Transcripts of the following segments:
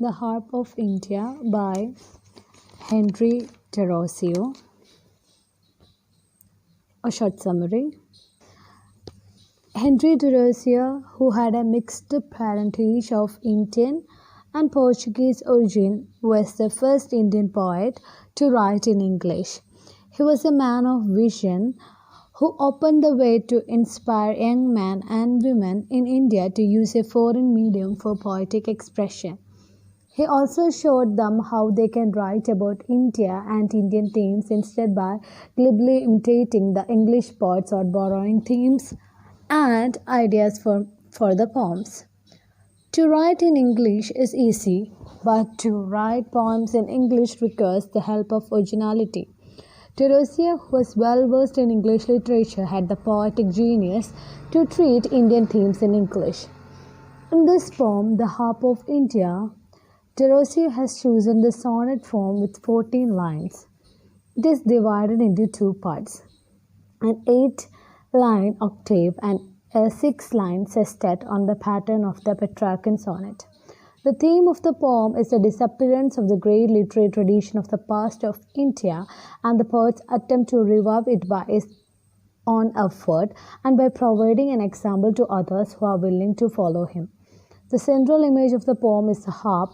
The Harp of India by Henry Thoreau. A short summary. Henry Thoreau, who had a mixed parentage of Indian and Portuguese origin, was the first Indian poet to write in English. He was a man of vision who opened the way to inspire young men and women in India to use a foreign medium for poetic expression. He also showed them how they can write about India and Indian themes instead by glibly imitating the English poets or borrowing themes and ideas for the poems. To write in English is easy, but to write poems in English requires the help of originality. Thoreau, who was well versed in English literature, had the poetic genius to treat Indian themes in English. In this poem, The Harp of India, Thoreau has chosen the sonnet form with 14 lines. It is divided into two parts, an 8-line octave and a 6-line sestet on the pattern of the Petrarchan sonnet. The theme of the poem is the disappearance of the great literary tradition of the past of India and the poet's attempt to revive it by his own effort and by providing an example to others who are willing to follow him. The central image of the poem is the harp,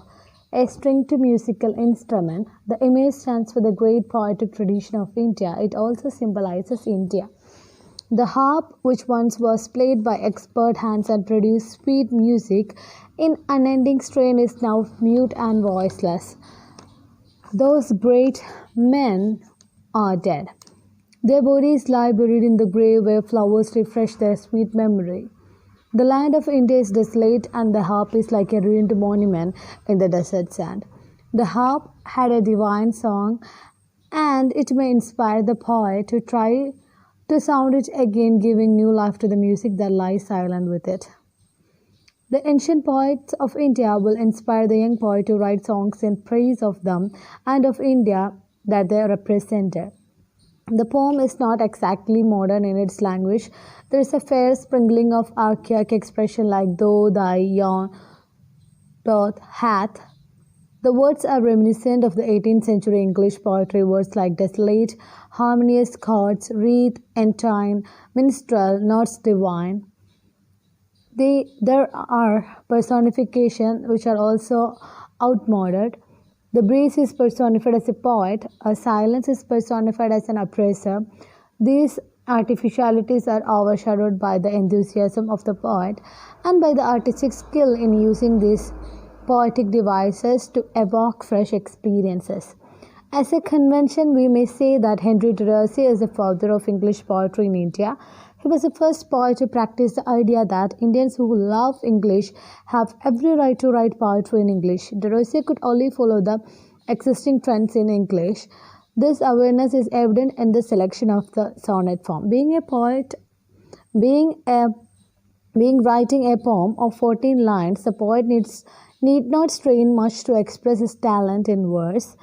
a stringed musical instrument. The image stands for the great poetic tradition of India. It also symbolizes India. The harp, which once was played by expert hands and produced sweet music in unending strain, is now mute and voiceless. Those great men are dead. Their bodies lie buried in the grave where flowers refresh their sweet memory. The land of India is desolate and the harp is like a ruined monument in the desert sand. The harp had a divine song and it may inspire the poet to try to sound it again, giving new life to the music that lies silent with it. The ancient poets of India will inspire the young poet to write songs in praise of them and of India that they represented. The poem is not exactly modern in its language. There is a fair sprinkling of archaic expression like thou, thy, yon, doth, hath. The words are reminiscent of the 18th century English poetry words like desolate, harmonious chords, wreath, entine, minstrel, notes divine. There are personifications which are also outmoded. The breeze is personified as a poet, a silence is personified as an oppressor. These artificialities are overshadowed by the enthusiasm of the poet and by the artistic skill in using these poetic devices to evoke fresh experiences. As a convention, we may say that Henry Thoreau is the father of English poetry in India. He was the first poet to practice the idea that Indians who love English have every right to write poetry in English. Thoreau could only follow the existing trends in English. This awareness is evident in the selection of the sonnet form. Being writing a poem of 14 lines, the poet need not strain much to express his talent in verse.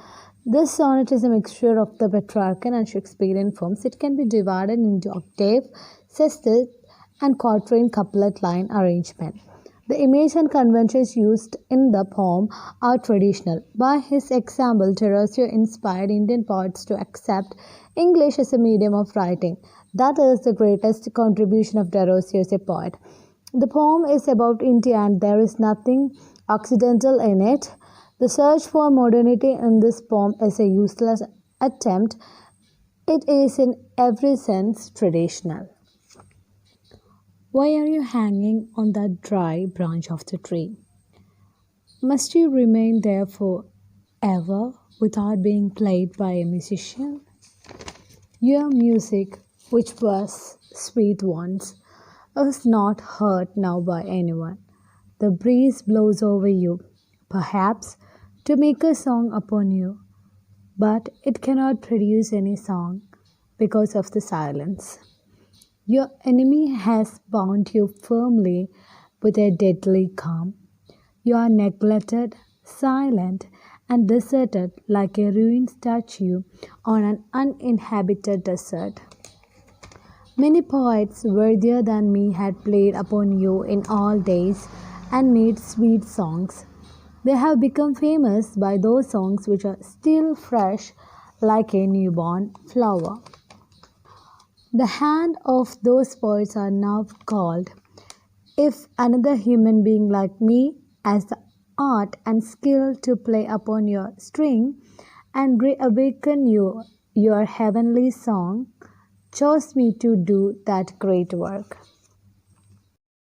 This sonnet is a mixture of the Petrarchan and Shakespearean forms. It can be divided into octave, sestet, and quatrain couplet line arrangement. The image and conventions used in the poem are traditional. By his example, Thoreau inspired Indian poets to accept English as a medium of writing. That is the greatest contribution of Thoreau as a poet. The poem is about India and there is nothing occidental in it. The search for modernity in this poem is a useless attempt. It is in every sense traditional. Why are you hanging on that dry branch of the tree? Must you remain there forever without being played by a musician? Your music, which was sweet once, is not heard now by anyone. The breeze blows over you, perhaps to make a song upon you, but it cannot produce any song because of the silence. Your enemy has bound you firmly with a deadly calm. You are neglected, silent, and deserted like a ruined statue on an uninhabited desert. Many poets worthier than me had played upon you in all days and made sweet songs. They have become famous by those songs which are still fresh like a newborn flower. The hand of those poets are now called. If another human being like me has the art and skill to play upon your string and reawaken your heavenly song, chose me to do that great work.